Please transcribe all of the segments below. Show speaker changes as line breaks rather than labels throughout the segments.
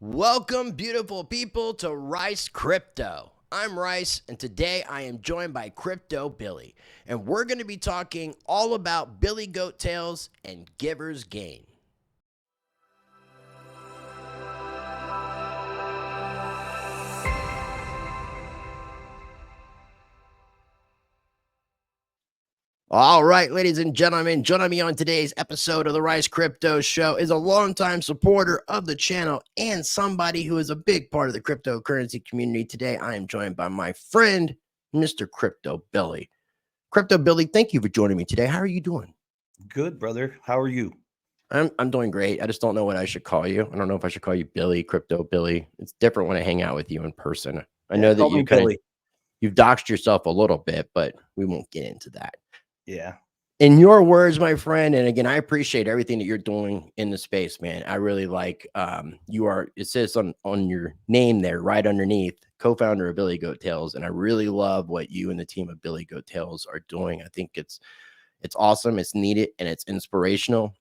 Welcome, beautiful people, to Rice Crypto. I'm Rice, and today I am joined by CryptoBilly, and we're going to be talking all about BillyGoatTales and Giver's Gain. All right, ladies and gentlemen, joining me on today's episode of the Rice Crypto Show is a longtime supporter of the channel and somebody who is a big part of the cryptocurrency community. Today, I am joined by my friend, Mr. CryptoBilly. CryptoBilly, thank you for joining me today. How are you doing?
Good, brother. How are you?
I'm doing great. I just don't know what I should call you. I don't know if I should call you Billy, CryptoBilly. It's different when I hang out with you in person. I know that
Call me Billy.
you've doxed yourself a little bit, but we won't get into that.
Yeah.
In your words, my friend, and again, I appreciate everything that you're doing in the space, man. I really like you are, it says on your name there, right underneath, co-founder of BillyGoatTales, and I really love what you and the team of BillyGoatTales are doing. I think it's awesome, it's needed, and it's inspirational.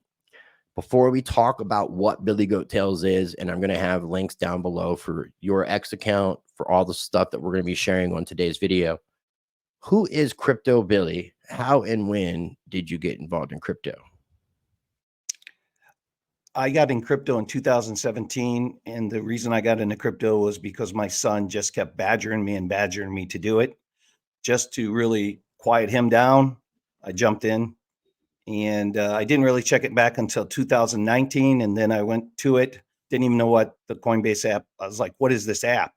Before we talk about what BillyGoatTales is, and I'm going to have links down below for your X account, for all the stuff that we're going to be sharing on today's video. Who is CryptoBilly? How and when did you get involved in crypto?
I got in crypto in 2017. And the reason I got into crypto was because my son just kept badgering me to do it. Just to really quiet him down, I jumped in and I didn't really check it back until 2019. And then I went to it. Didn't even know what the Coinbase app, I was like, what is this app?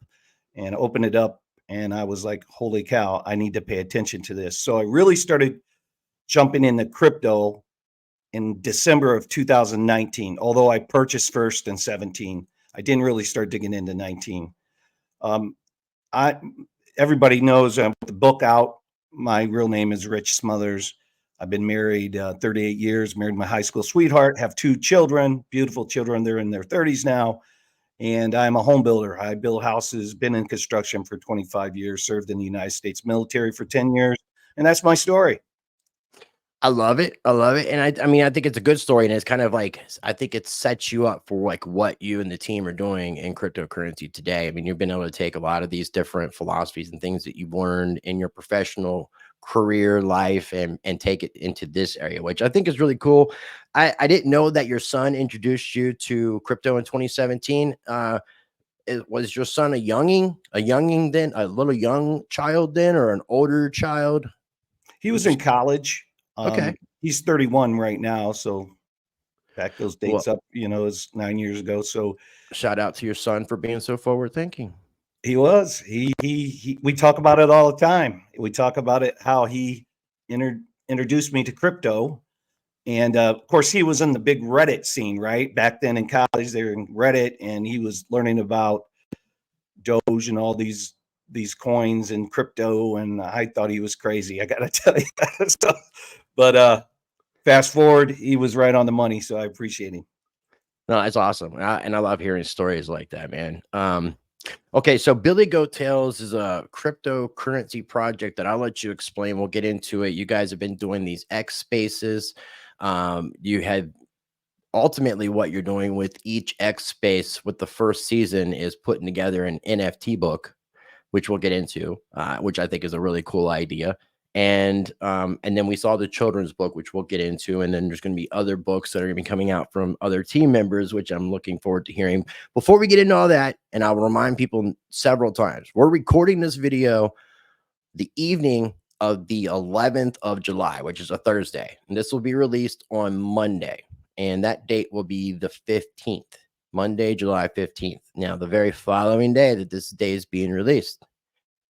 And opened it up. And I was like, holy cow, I need to pay attention to this. So I really started jumping into crypto in December of 2019. Although I purchased first in 17, I didn't really start digging into 19. Everybody knows I put the book out. My real name is Rich Smothers. I've been married 38 years, married my high school sweetheart, have 2 children, beautiful children. They're in their 30s now. And I'm a home builder. I build houses, been in construction for 25 years, served in the United States military for 10 years. And that's my story.
I love it. I love it. And I mean, I think it's a good story. And it's kind of like, I think it sets you up for like what you and the team are doing in cryptocurrency today. I mean, you've been able to take a lot of these different philosophies and things that you've learned in your professional career life and take it into this area, which I think is really cool. I didn't know that your son introduced you to crypto in 2017. Was your son a younging then, a little young child then, or an older child?
He was in college.
Okay.
He's 31 right now. So back those dates
Well,
up, it's 9 years ago. So
shout out to your son for being so forward thinking.
we talk about it all the time. We talk about it, how he introduced me to crypto. And of course, he was in the big Reddit scene, right? Back then in college, they were in Reddit, and he was learning about Doge and all these coins and crypto. And I thought he was crazy. I got to tell you that stuff. But fast forward, he was right on the money. So I appreciate him.
No, it's awesome. And I love hearing stories like that, man. Okay, so BillyGoatTales is a cryptocurrency project that I'll let you explain. We'll get into it. You guys have been doing these X spaces. You had ultimately what you're doing with each X space with the first season is putting together an NFT book, which we'll get into, which I think is a really cool idea. And then we saw the children's book, which we'll get into, and then there's going to be other books that are going to be coming out from other team members, which I'm looking forward to hearing. Before we get into all that, and I'll remind people several times, we're recording this video the evening of the 11th of July, which is a Thursday, and this will be released on Monday, and that date will be the 15th. Monday, July 15th. Now, the very following day that this day is being released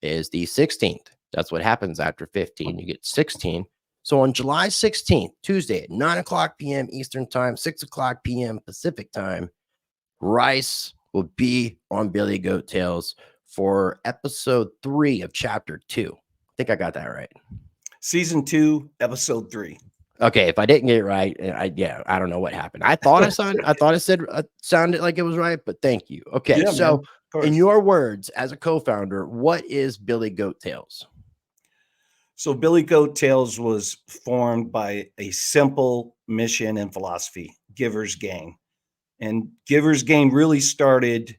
is the 16th. That's what happens after 15. You get 16. So on July 16th, Tuesday at 9 o'clock p.m. Eastern Time, 6 o'clock p.m. Pacific Time, Rice will be on BillyGoatTales for episode 3 of chapter 2. I think I got that right.
Season 2, episode 3.
Okay, if I didn't get it right, I don't know what happened. I thought I sounded like it was right, but thank you. Okay,
Yeah,
so
man,
in your words, as a co-founder, what is BillyGoatTales?
So BillyGoatTales was formed by a simple mission and philosophy: Giver's Gain. And Giver's Gain really started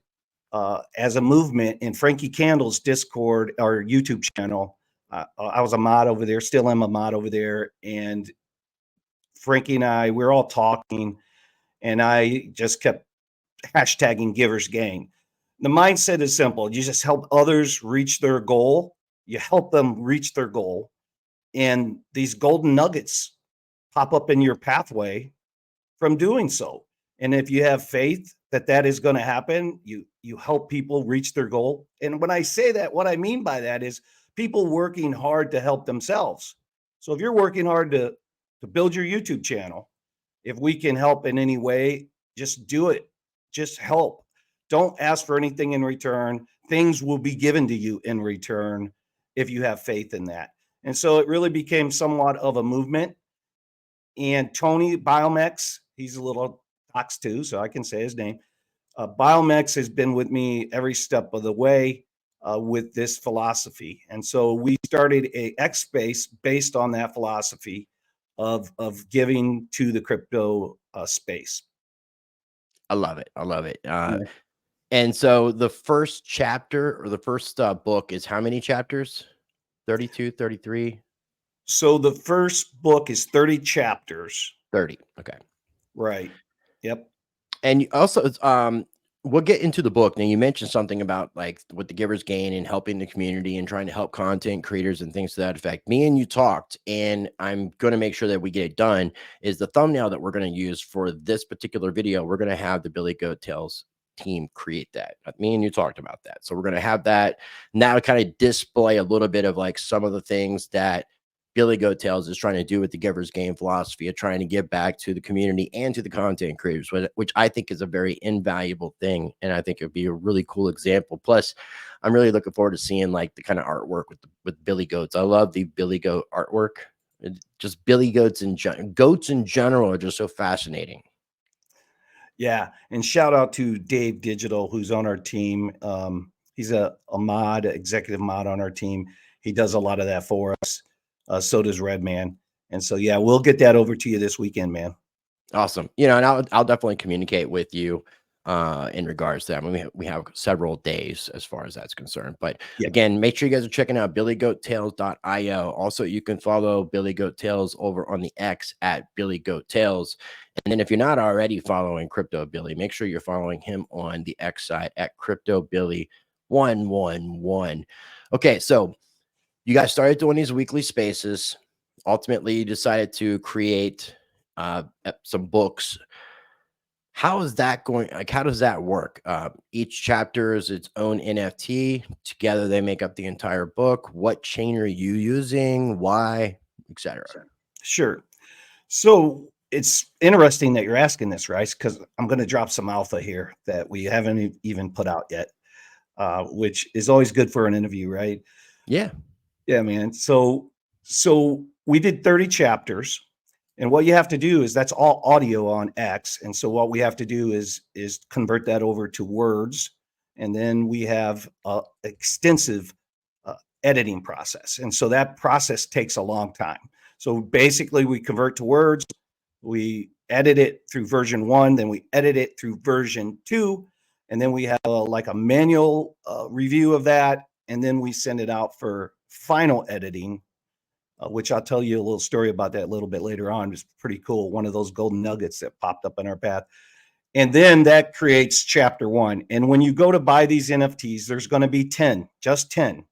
as a movement in Frankie Candle's Discord or YouTube channel. I was a mod over there, still am a mod over there. And Frankie and I, we're all talking, and I just kept hashtagging Givers Gain. The mindset is simple. You just help others reach their goal. You help them reach their goal. And these golden nuggets pop up in your pathway from doing so. And if you have faith that that is going to happen, you help people reach their goal. And when I say that, what I mean by that is people working hard to help themselves. So if you're working hard to build your YouTube channel, if we can help in any way, just do it. Just help. Don't ask for anything in return. Things will be given to you in return if you have faith in that. And so it really became somewhat of a movement. And Tony Biomex, he's a little Fox too, so I can say his name. Biomex has been with me every step of the way with this philosophy. And so we started a X space based on that philosophy of giving to the crypto space.
I love it. I love it.
Yeah.
And so the first chapter or the first book is how many chapters? 32, 33?
So the first book is 30 chapters.
30. Okay.
Right. Yep.
And also, we'll get into the book. Now, you mentioned something about like what the Givers Gain and helping the community and trying to help content creators and things to that effect. Me and you talked, and I'm going to make sure that we get it done. Is the thumbnail that we're going to use for this particular video? We're going to have the BillyGoatTales team create that. Me and you talked about that, so we're going to have that now to kind of display a little bit of like some of the things that BillyGoatTales is trying to do with the Givers Gain philosophy of trying to give back to the community and to the content creators, which I think is a very invaluable thing. And I think it'd be a really cool example. Plus, I'm really looking forward to seeing like the kind of artwork with Billy Goats. I love the Billy Goat artwork. Just Billy Goats and goats in general are just so fascinating.
Yeah. And shout out to Dave Digital, who's on our team. He's a mod, executive mod on our team. He does a lot of that for us. So does Redman. And so, yeah, we'll get that over to you this weekend, man.
Awesome. You know, and I'll definitely communicate with you in regards to that. I mean, we have several days as far as that's concerned. But
Yeah.
again, make sure you guys are checking out BillyGoatTales.io. Also, you can follow BillyGoatTales over on the X at BillyGoatTales. And then if you're not already following Crypto Billy, make sure you're following him on the X side at CryptoBilly111. Okay, so you guys started doing these weekly spaces. Ultimately, you decided to create some books. How is that going? Like, how does that work? Each chapter is its own NFT. Together, they make up the entire book. What chain are you using? Why, etc.
Sure. So it's interesting that you're asking this, Rice, because I'm going to drop some alpha here that we haven't even put out yet, which is always good for an interview, right?
Yeah.
Yeah, man. So we did 30 chapters, and what you have to do is that's all audio on X. And so what we have to do is convert that over to words, and then we have a extensive editing process. And so that process takes a long time. So basically we convert to words, we edit it through version 1, then we edit it through version 2, and then we have like a manual review of that, and then we send it out for final editing, which I'll tell you a little story about that a little bit later on. It's pretty cool. One of those golden nuggets that popped up in our path. And then that creates chapter 1. And when you go to buy these NFTs, there's going to be 10, just 10.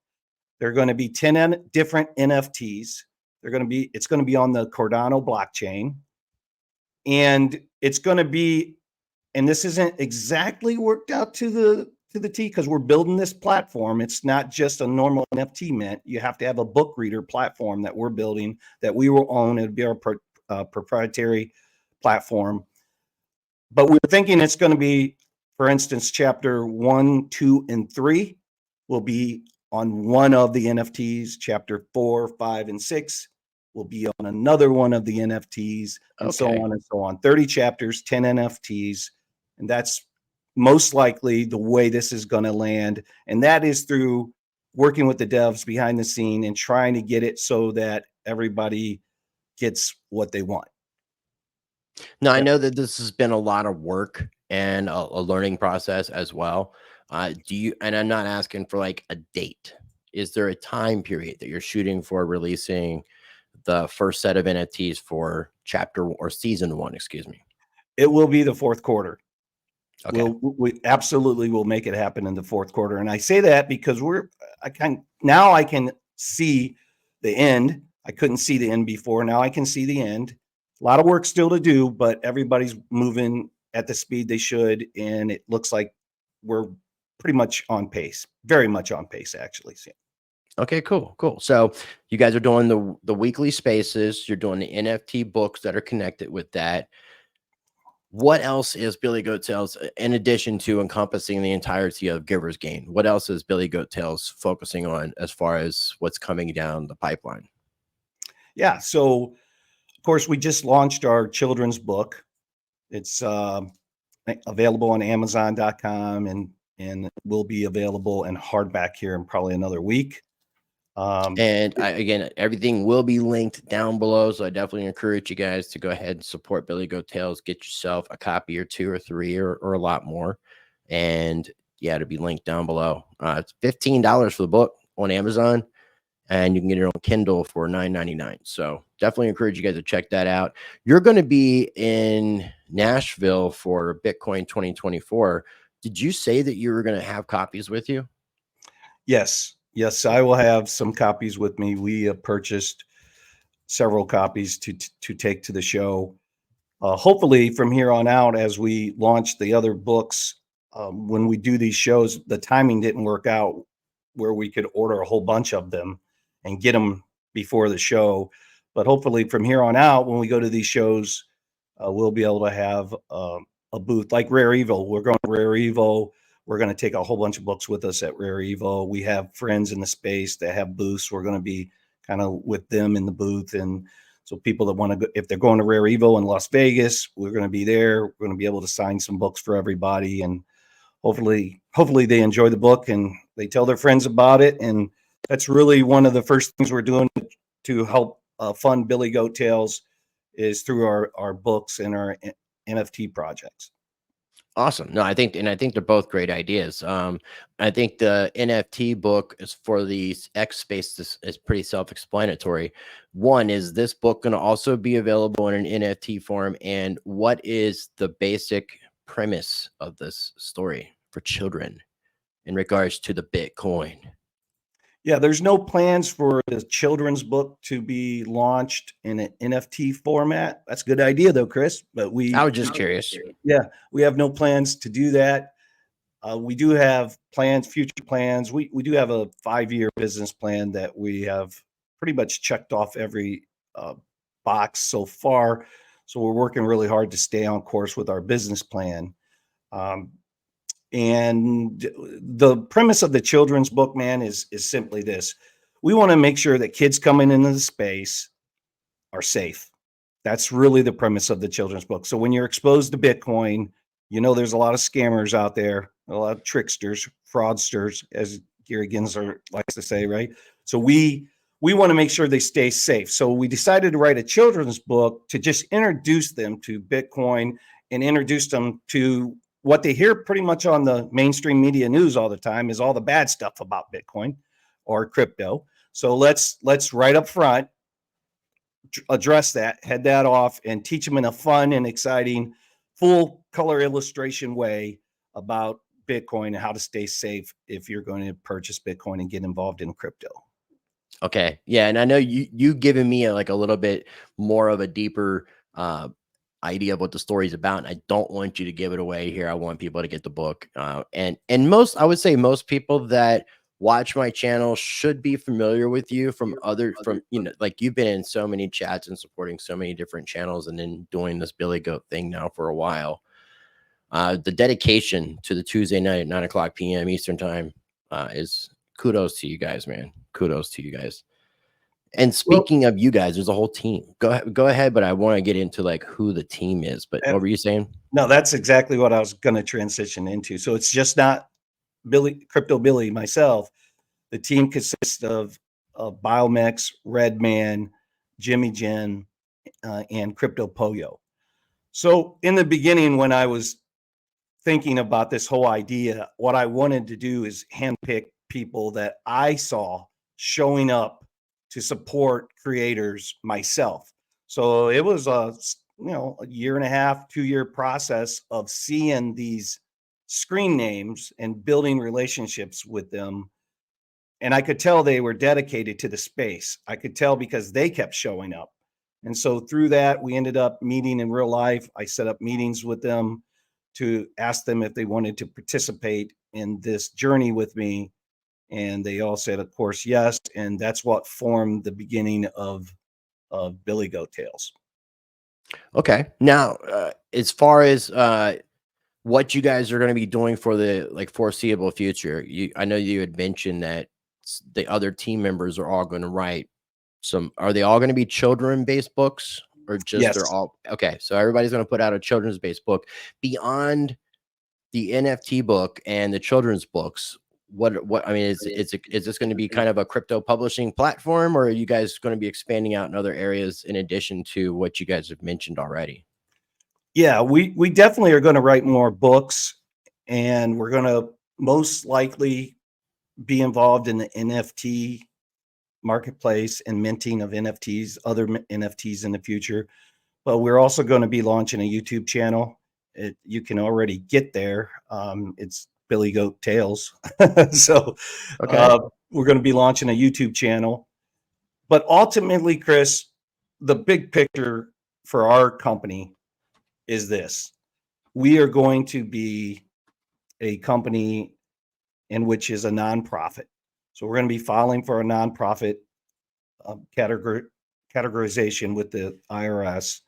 There are going to be 10 different NFTs. It's going to be on the Cardano blockchain. And it's going to be, and this isn't exactly worked out to the T because we're building this platform. It's not just a normal NFT mint. You have to have a book reader platform that we're building that we will own. It'll be our proprietary platform. But we're thinking it's going to be, for instance, chapter 1, 2, and 3 will be on one of the NFTs. Chapter 4, 5, and 6 will be on another one of the NFTs, and so on and so on. 30 chapters, 10 NFTs. And that's most likely the way this is going to land. And that is through working with the devs behind the scene and trying to get it so that everybody gets what they want.
Now, I know that this has been a lot of work and a learning process as well. Do you, and I'm not asking for like a date. Is there a time period that you're shooting for releasing the first set of NFTs for chapter or season one, excuse me?
It will be the fourth quarter.
Okay.
We absolutely will make it happen in the fourth quarter. And I say that because now I can see the end. I couldn't see the end before. Now I can see the end. A lot of work still to do, but everybody's moving at the speed they should. And it looks like we're pretty much on pace, very much on pace, actually. So,
Okay, cool, cool. So you guys are doing the weekly spaces. You're doing the NFT books that are connected with that. What else is Billy Goat Tales, in addition to encompassing the entirety of Giver's Gain? What else is Billy Goat Tales focusing on as far as what's coming down the pipeline?
yeah. So, of course, we just launched our children's book. It's available on Amazon.com and will be available in hardback here in probably another week.
And again, everything will be linked down below. So I definitely encourage you guys to go ahead and support Billy Goat Tales. Get yourself a copy or two or three or a lot more. And yeah, it'll be linked down below. It's $15 for the book on Amazon, and you can get it on Kindle for $9.99. So definitely encourage you guys to check that out. You're going to be in Nashville for Bitcoin 2024. Did you say that you were going to have copies with you?
Yes, yes, I will have some copies with me. We have purchased several copies to take to the show. Hopefully, from here on out, as we launch the other books, when we do these shows, the timing didn't work out where we could order a whole bunch of them and get them before the show. But hopefully, from here on out, when we go to these shows, we'll be able to have a booth like Rare Evo. We're going to Rare Evo. We're going to take a whole bunch of books with us at Rare Evo. We have friends in the space that have booths. We're going to be kind of with them in the booth. And so people that want to go, if they're going to Rare Evo in Las Vegas, we're going to be there. We're going to be able to sign some books for everybody. And hopefully they enjoy the book and they tell their friends about it. And that's really one of the first things we're doing to help fund Billy Goat Tales is through our books and our NFT projects.
Awesome. No, I think they're both great ideas. I think the NFT book is for the X space is pretty self-explanatory. One, is this book going to also be available in an NFT form? And what is the basic premise of this story for children in regards to the Bitcoin?
Yeah, there's no plans for the children's book to be launched in an NFT format. That's a good idea though, Chris. But
I was just curious.
yeah, we have no plans to do that. We do have plans, future plans. We do have a 5-year business plan that we have pretty much checked off every box so far. So we're working really hard to stay on course with our business plan. And the premise of the children's book, man, is simply this: we want to make sure that kids coming into the space are safe. That's really the premise of the children's book. So when you're exposed to Bitcoin, you know there's a lot of scammers out there, a lot of tricksters, fraudsters, as Gary Gensler likes to say, right? So we want to make sure they stay safe. So we decided to write a children's book to just introduce them to Bitcoin and introduce them to what they hear pretty much on the mainstream media news all the time is all the bad stuff about Bitcoin or crypto. So let's right up front address that, head that off, and teach them in a fun and exciting, full color illustration way about Bitcoin and how to stay safe if you're going to purchase Bitcoin and get involved in crypto.
Okay. Yeah. And I know you given me a little bit more of a deeper idea of what the story's about. And I don't want you to give it away here. I want people to get the book. And I would say most people that watch my channel should be familiar with you from like you've been in so many chats and supporting so many different channels and then doing this Billy Goat thing now for a while. The dedication to the Tuesday night at 9:00 p.m. Eastern time is kudos to you guys, man. Kudos to you guys. And speaking of you guys, there's a whole team. Go ahead, but I want to get into like who the team is. But what were you saying?
No, that's exactly what I was going to transition into. So it's just not CryptoBilly, myself. The team consists of Biomex, Redman, Jimmy Jen, and Crypto Poyo. So in the beginning, when I was thinking about this whole idea, what I wanted to do is handpick people that I saw showing up to support creators myself. So it was a a year and a half, 2-year process of seeing these screen names and building relationships with them. And I could tell they were dedicated to the space. I could tell because they kept showing up. And so through that, we ended up meeting in real life. I set up meetings with them to ask them if they wanted to participate in this journey with me. And they all said, of course, yes. And that's what formed the beginning of BillyGoatTales.
Okay. Now, as far as what you guys are going to be doing for the foreseeable future, I know you had mentioned that the other team members are all going to write some. Are they all going to be children-based books, or just they're
Yes.
all okay? So everybody's going to put out a children's-based book beyond the NFT book and the children's books. What I mean is this going to be kind of a crypto publishing platform, or are you guys going to be expanding out in other areas in addition to what you guys have mentioned already?
Yeah, we definitely are going to write more books, and we're going to most likely be involved in the NFT marketplace and minting of NFTs, other NFTs in the future. But we're also going to be launching a YouTube channel. You can already get there. It's Billy Goat Tales. So
Okay.
we're going to be launching a YouTube channel. But ultimately, Chris, the big picture for our company is this. We are going to be a company in which is a nonprofit. So we're going to be filing for a nonprofit categorization with the IRS.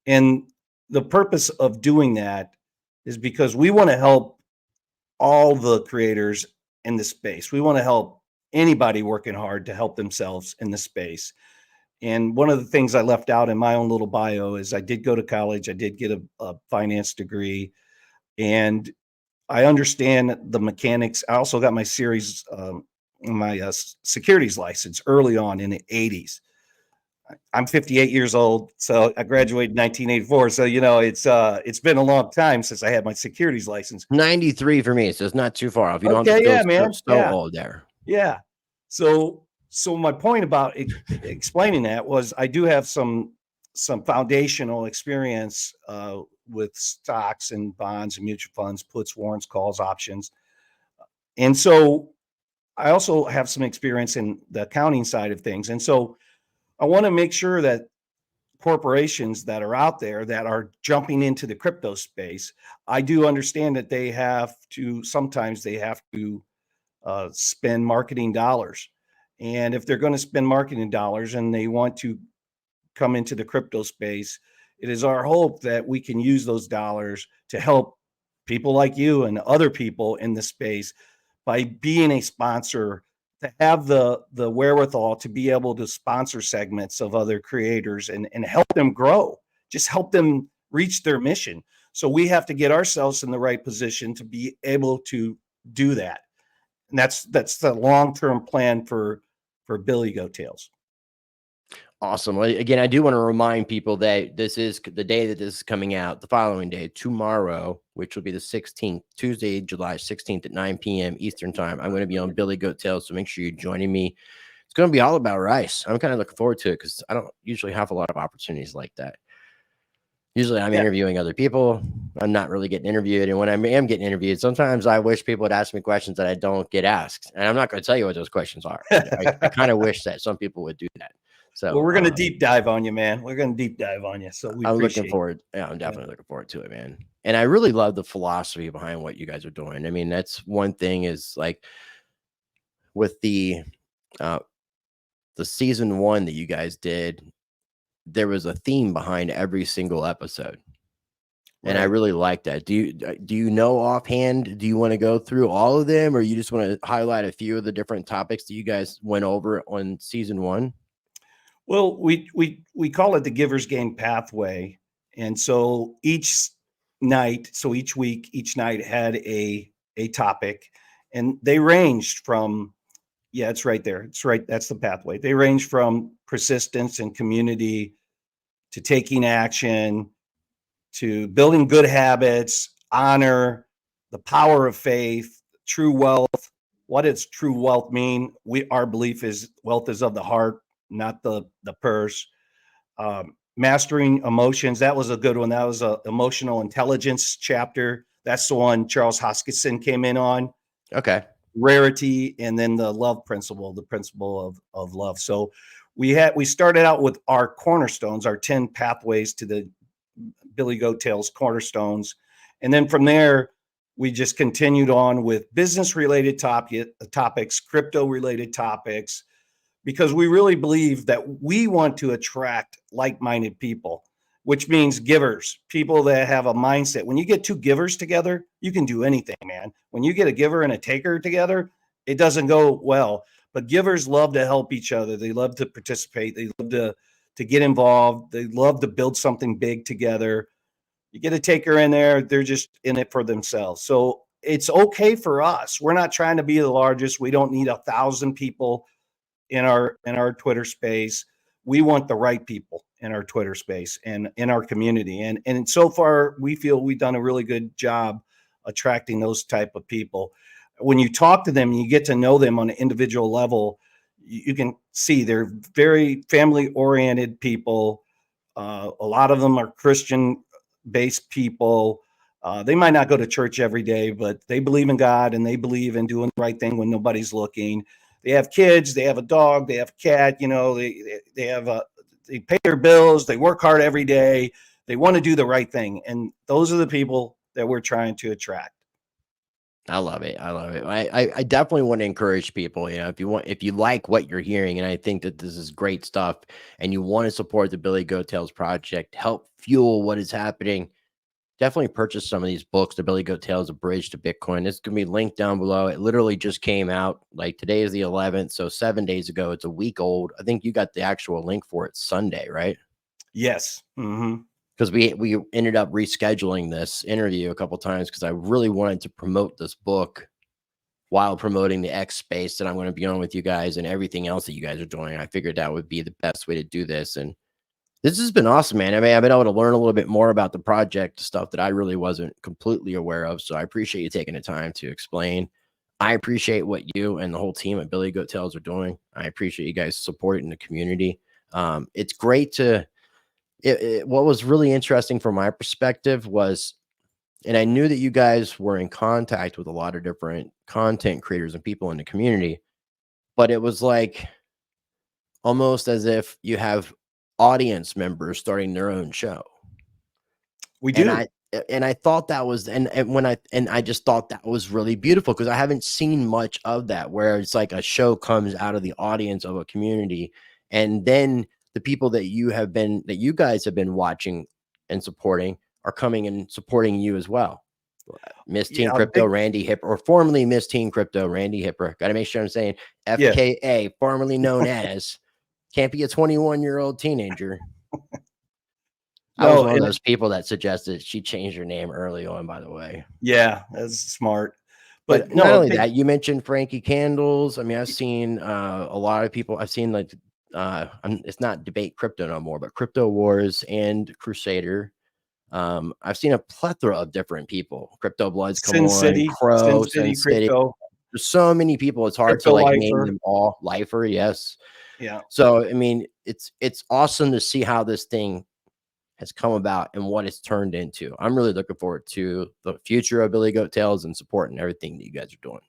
And the purpose of doing that is because we want to help all the creators in the space. We want to help anybody working hard to help themselves in the space. And one of the things I left out in my own little bio is I did go to college. I did get a finance degree, and I understand the mechanics. I also got my series, my securities license early on in the 80s. I'm 58 years old, so I graduated in 1984. So it's been a long time since I had my securities license.
93 for me, so it's not too far off. You don't have to
Okay,
feel
yeah, man,
so
yeah,
old there.
yeah. So my point about explaining that was I do have some foundational experience with stocks and bonds and mutual funds, puts, warrants, calls, options, and so I also have some experience in the accounting side of things, and so I want to make sure that corporations that are out there that are jumping into the crypto space, I do understand that sometimes they have to spend marketing dollars. And if they're going to spend marketing dollars and they want to come into the crypto space, it is our hope that we can use those dollars to help people like you and other people in the space by being a sponsor, to have the wherewithal to be able to sponsor segments of other creators and help them grow, just help them reach their mission. So we have to get ourselves in the right position to be able to do that. And that's the long-term plan for BillyGoatTales.
Awesome. Well, again, I do want to remind people that this is the day that this is coming out, the following day, tomorrow, which will be the 16th, Tuesday, July 16th at 9 p.m. Eastern time. I'm going to be on BillyGoatTales, so make sure you're joining me. It's going to be all about rice. I'm kind of looking forward to it because I don't usually have a lot of opportunities like that. Usually I'm
Yeah.
interviewing other people. I'm not really getting interviewed. And when I am getting interviewed, sometimes I wish people would ask me questions that I don't get asked. And I'm not going to tell you what those questions are. I kind of wish that some people would do that.
Well,
So
we're going to deep dive on you, man. We're going to deep dive on you. So we
I'm looking
appreciate
forward. Yeah, I'm definitely looking forward to it, man. And I really love the philosophy behind what you guys are doing. I mean, that's one thing is like with uh the season 1 that you guys did, there was a theme behind every single episode. And I
Right.
really like that. Do you know offhand? Do you want to go through all of them, or you just want to highlight a few of the different topics that you guys went over on season 1?
Well, we call it the giver's gain pathway. And so each week, each night had a topic, and they ranged from, yeah, it's right there. It's right. That's the pathway. They range from persistence and community to taking action to building good habits, honor, the power of faith, true wealth. What does true wealth mean? Our belief is wealth is of the heart, not the purse. Mastering emotions. That was a good one. That was a emotional intelligence chapter. That's the one Charles Hoskinson came in on.
Okay.
Rarity, and then the love principle, the principle of love. So we started out with our cornerstones, our 10 pathways to the BillyGoatTales cornerstones. And then from there, we just continued on with business related topics, crypto related topics, because we really believe that we want to attract like-minded people, which means givers, people that have a mindset. When you get two givers together, you can do anything, man. When you get a giver and a taker together, it doesn't go well. But givers love to help each other. They love to participate. They love to get involved. They love to build something big together. You get a taker in there, they're just in it for themselves. So it's okay for us. We're not trying to be the largest. We don't need 1,000 people in our Twitter space. We want the right people in our Twitter space and in our community. And so far, we feel we've done a really good job attracting those type of people. When you talk to them, you get to know them on an individual level. You can see they're very family oriented people. A lot of them are Christian based people. They might not go to church every day, but they believe in God and they believe in doing the right thing when nobody's looking. They have kids, they have a dog, they have a cat, they pay their bills, they work hard every day. They want to do the right thing. And those are the people that we're trying to attract.
I love it. I love it. I definitely want to encourage people, if you like what you're hearing, and I think that this is great stuff, and you want to support the BillyGoatTales project, help fuel what is happening, definitely purchase some of these books, the BillyGoatTales, A Bridge to Bitcoin. It's going to be linked down below. It literally just came out. Like, today is the 11th, so 7 days ago. It's a week old. I think you got the actual link for it Sunday, right?
Yes. Mm-hmm.
Because we ended up rescheduling this interview a couple times because I really wanted to promote this book while promoting the X space that I'm going to be on with you guys and everything else that you guys are doing. I figured that would be the best way to do this. And this has been awesome, man. I mean, I've been able to learn a little bit more about the project, stuff that I really wasn't completely aware of. So I appreciate you taking the time to explain. I appreciate what you and the whole team at BillyGoatTales are doing. I appreciate you guys supporting the community. It's great to what was really interesting from my perspective was, and I knew that you guys were in contact with a lot of different content creators and people in the community, but it was like almost as if you have audience members starting their own show.
We do.
And I thought that was, and I just thought that was really beautiful because I haven't seen much of that, where it's like a show comes out of the audience of a community, and then the people that you guys have been watching and supporting are coming and supporting you as well. Miss Teen Crypto Randy Hipper, or formerly Miss Teen Crypto Randy Hipper. Got to make sure I'm saying FKA, formerly known as. Can't be a 21-year-old teenager. I was one of those people that suggested she changed her name early on, by the way.
Yeah, that's smart.
But not only that, you mentioned Frankie Candles. I mean, I've seen a lot of people. I've seen like it's not Debate Crypto no more, but Crypto Wars and Crusader. I've seen a plethora of different people. Crypto Bloods come on, Crow, Sin City. There's so many people. It's hard to like name them all. Lifer, yes.
Yeah.
So I mean, it's awesome to see how this thing has come about and what it's turned into. I'm really looking forward to the future of BillyGoatTales and supporting everything that you guys are doing.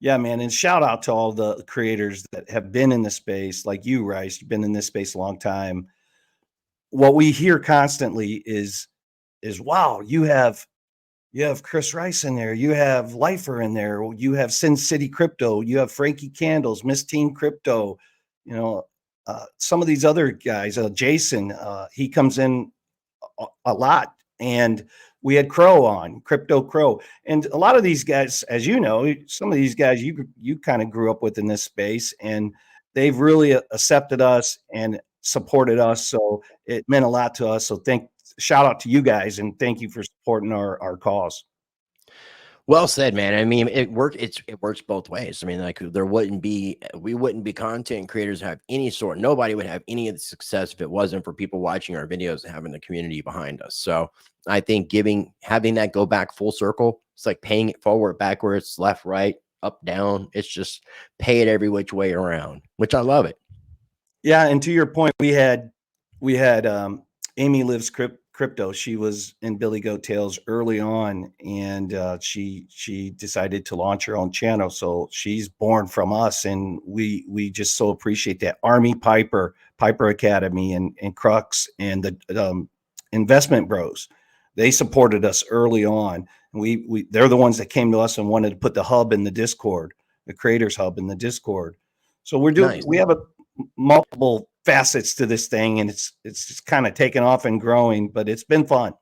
Yeah, man. And shout out to all the creators that have been in the space, like you, Rice. You've been in this space a long time. What we hear constantly is wow, you have Chris Rice in there, you have Lifer in there, you have Sin City Crypto, you have Frankie Candles, Miss Teen Crypto, some of these other guys, Jason, he comes in a lot. And we had Crow on, Crypto Crow. And a lot of these guys, as you know, some of these guys you kind of grew up with in this space, and they've really accepted us and supported us. So it meant a lot to us. So shout out to you guys, and thank you for supporting our cause.
Well said, man. I mean, it works both ways. I mean, like we wouldn't be content creators have any sort. Nobody would have any of the success if it wasn't for people watching our videos and having the community behind us. So I think having that go back full circle It's like paying it forward, backwards, left, right, up, down. It's just pay it every which way around, which I love it.
Yeah, and to your point, we had Amy Lives Crypto. She was in BillyGoatTales early on, and she decided to launch her own channel. So she's born from us, and we just so appreciate that. Army Piper Academy, and Crux, and the Investment Bros. They supported us early on. We they're the ones that came to us and wanted to put the hub in the Discord, the creators hub in the Discord. So
Nice.
we have a multiple facets to this thing, and it's just kind of taken off and growing, but it's been fun.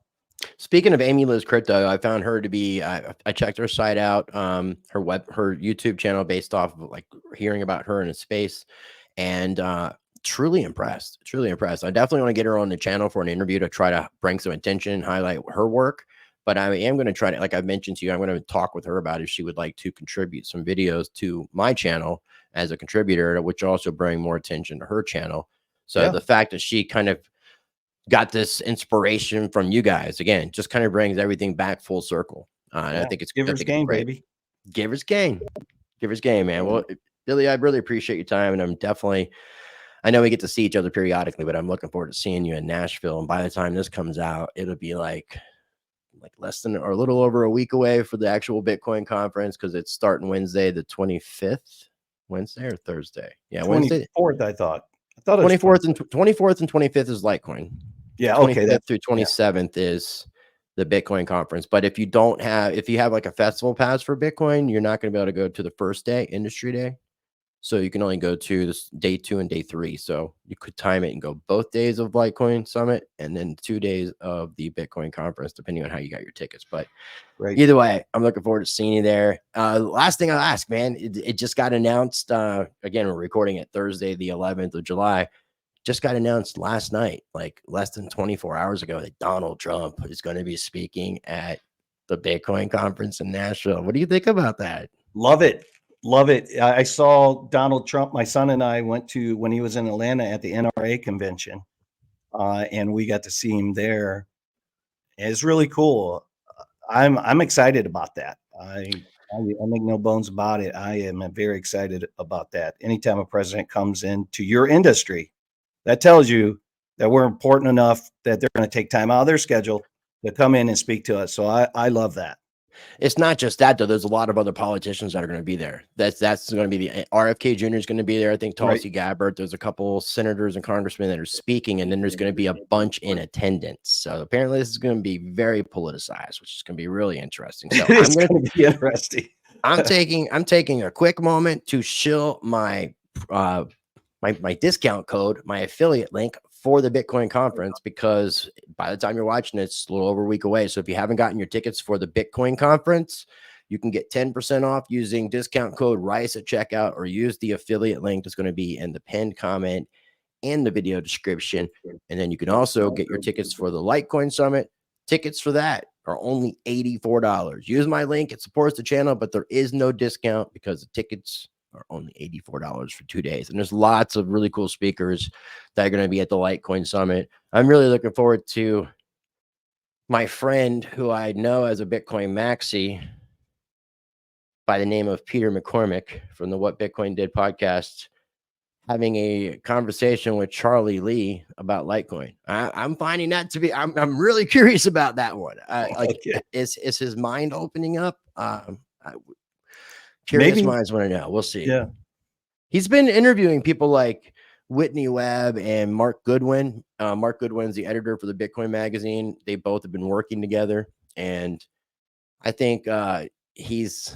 Speaking of Amy Liz Crypto, I found her to be. I checked her site out, her YouTube channel based off of like hearing about her in a space, and truly impressed. Truly impressed. I definitely want to get her on the channel for an interview to try to bring some attention, highlight her work. But I am going to try to, like I mentioned to you, I'm going to talk with her about if she would like to contribute some videos to my channel as a contributor, which also bring more attention to her channel. So
Yeah.
the fact that she kind of got this inspiration from you guys again just kind of brings everything back full circle. And
Yeah.
I think it's
Giver's game,
great.
baby.
Giver's game. Giver's game, man. Well, Billy, I really appreciate your time, and I'm definitely. I know we get to see each other periodically, but I'm looking forward to seeing you in Nashville. And by the time this comes out, it'll be like less than or a little over a week away for the actual Bitcoin conference, because it's starting Wednesday, the 25th. Wednesday or Thursday? Yeah, Wednesday.
24th, I thought. I thought it was
24th and 25th is Litecoin.
Yeah, okay.
25th through 27th is the Bitcoin conference. But if you have like a festival pass for Bitcoin, you're not going to be able to go to the first day, industry day. So you can only go to this day 2 and day 3. So you could time it and go both days of Litecoin Summit and then 2 days of the Bitcoin conference, depending on how you got your tickets. But
right.
Either way, I'm looking forward to seeing you there. Last thing I'll ask, man, it just got announced. Again, we're recording it Thursday, the 11th of July. Just got announced last night, like less than 24 hours ago, that Donald Trump is going to be speaking at the Bitcoin conference in Nashville. What do you think about that?
Love it. Love it. I saw Donald Trump. My son and I went to, when he was in Atlanta at the NRA convention, and we got to see him there. It's really cool. I'm excited about that. I make no bones about it. I am very excited about that. Anytime a president comes into your industry, that tells you that we're important enough that they're going to take time out of their schedule to come in and speak to us. So I love that.
It's not just that, though. There's a lot of other politicians that are going to be there. That's going to be the RFK Jr. is going to be there. I think Tulsi Gabbard. There's a couple senators and congressmen that are speaking, and then there's going to be a bunch in attendance. So apparently, this is going to be very politicized, which is going to be really interesting. So
It's going to be interesting.
I'm taking a quick moment to shill my my discount code, my affiliate link for the Bitcoin conference, because by the time you're watching it, it's a little over a week away. So if you haven't gotten your tickets for the Bitcoin conference, you can get 10% off using discount code RICE at checkout, or use the affiliate link that's going to be in the pinned comment and the video description. And then you can also get your tickets for the Litecoin Summit. Tickets for that are only $84. Use my link. It supports the channel, but there is no discount because the tickets are only $84 for 2 days. And there's lots of really cool speakers that are going to be at the Litecoin Summit. I'm really looking forward to my friend who I know as a Bitcoin maxi by the name of Peter McCormick from the What Bitcoin Did podcast, having a conversation with Charlie Lee about Litecoin. I'm finding that to be, I'm really curious about that one. Is his mind opening up? Curious minds want to know. We'll see.
Yeah.
He's been interviewing people like Whitney Webb and Mark Goodwin. Mark Goodwin's the editor for the Bitcoin magazine. They both have been working together, and I think he's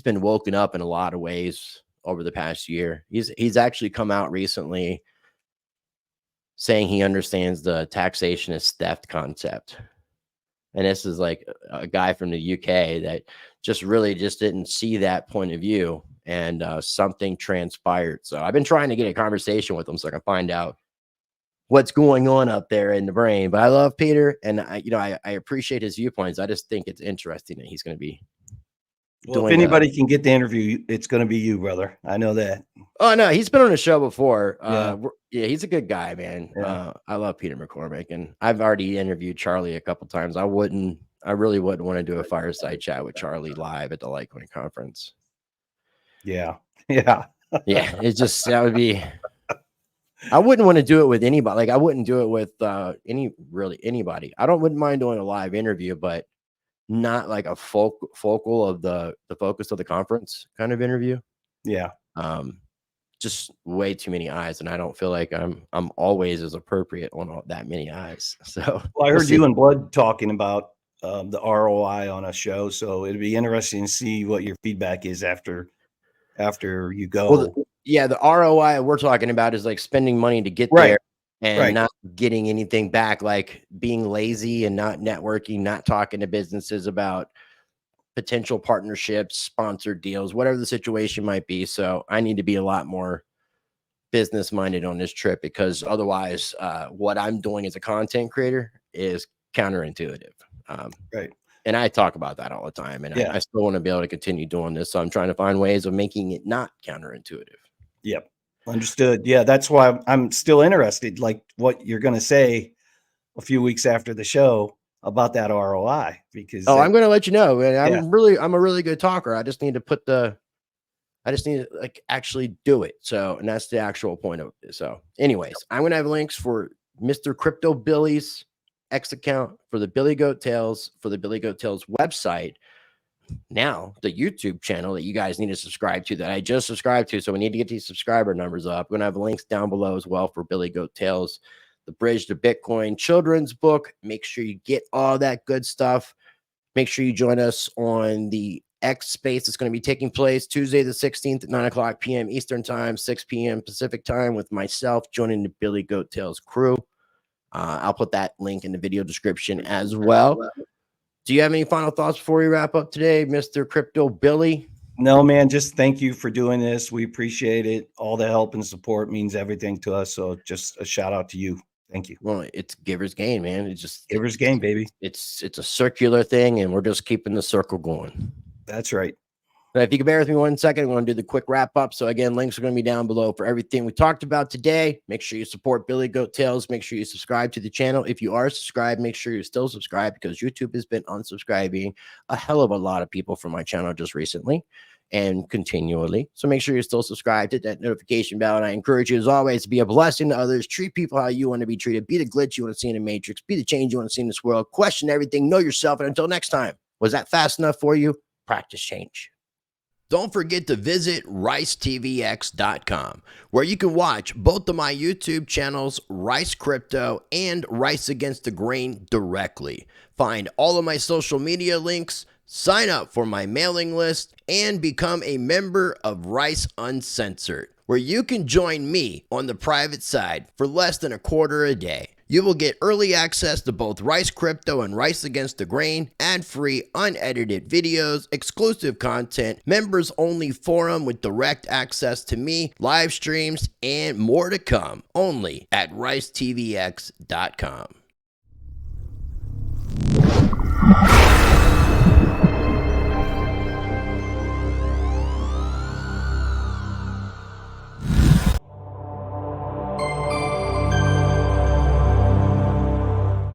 been woken up in a lot of ways over the past year. He's actually come out recently saying he understands the taxation as theft concept. And this is like a guy from the UK that just didn't see that point of view, and something transpired. So I've been trying to get a conversation with him so I can find out what's going on up there in the brain. But I love Peter, and I appreciate his viewpoints. I just think it's interesting that he's going to be.
Well, if anybody can get the interview, it's going to be you, brother. I know that.
Oh no, he's been on the show before. Yeah, he's a good guy, man. Yeah. I love Peter McCormick, and I've already interviewed Charlie a couple times. I wouldn't I really wouldn't want to do a fireside chat with Charlie live at the Litecoin conference.
Yeah. Yeah.
Yeah, it's just that would be. I wouldn't want to do it with anybody. Like I wouldn't do it with anybody. Wouldn't mind doing a live interview, but not like a focal of the focus of the conference kind of interview.
Yeah.
Just way too many eyes, and I don't feel like I'm always as appropriate on that many eyes. So
Well, I heard you and Blood talking about the ROI on a show, so it'd be interesting to see what your feedback is after you go.
Well, the ROI we're talking about is like spending money to get there and not getting anything back, like being lazy and not networking, not talking to businesses about potential partnerships, sponsored deals, whatever the situation might be. So I need to be a lot more business minded on this trip, because otherwise what I'm doing as a content creator is counterintuitive. And I talk about that all the time, and I still want to be able to continue doing this. So I'm trying to find ways of making it not counterintuitive.
Yep. Understood. Yeah. That's why I'm still interested, like what you're going to say a few weeks after the show about that ROI, because
I'm going to let you know. And I'm a really good talker. I just need to like actually do it. So, and that's the actual point of it. So anyways, I'm going to have links for Mr. CryptoBilly's X account, for the BillyGoatTales, for the BillyGoatTales website. Now the YouTube channel that you guys need to subscribe to, that I just subscribed to. So we need to get these subscriber numbers up. We're going to have links down below as well for BillyGoatTales, the Bridge to Bitcoin children's book. Make sure you get all that good stuff. Make sure you join us on the X space. It's going to be taking place Tuesday the 16th at 9:00 p.m. Eastern time, 6 p.m. Pacific time, with myself joining the BillyGoatTales crew. I'll put that link in the video description as well. Do you have any final thoughts before we wrap up today, Mr. CryptoBilly?
No, man, just thank you for doing this. We appreciate it. All the help and support means everything to us. So just a shout out to you. Thank you.
Well, it's giver's gain, man. It's just
giver's gain, baby.
It's a circular thing, and we're just keeping the circle going.
That's right.
If you can bear with me 1 second, I'm going to do the quick wrap up. So again, links are going to be down below for everything we talked about today. Make sure you support BillyGoatTales. Make sure you subscribe to the channel. If you are subscribed, make sure you're still subscribed, because YouTube has been unsubscribing a hell of a lot of people from my channel just recently and continually. So make sure you're still subscribed, hit that notification bell. And I encourage you, as always, to be a blessing to others. Treat people how you want to be treated. Be the glitch you want to see in the matrix. Be the change you want to see in this world. Question everything. Know yourself. And until next time, was that fast enough for you? Practice change. Don't forget to visit RiceTVX.com, where you can watch both of my YouTube channels, Rice Crypto and Rice Against the Grain, directly. Find all of my social media links, sign up for my mailing list, and become a member of Rice Uncensored, where you can join me on the private side for less than $0.25 a day. You will get early access to both Rice Crypto and Rice Against the Grain, ad-free, unedited videos, exclusive content, members-only forum with direct access to me, live streams, and more to come, only at RiceTVX.com.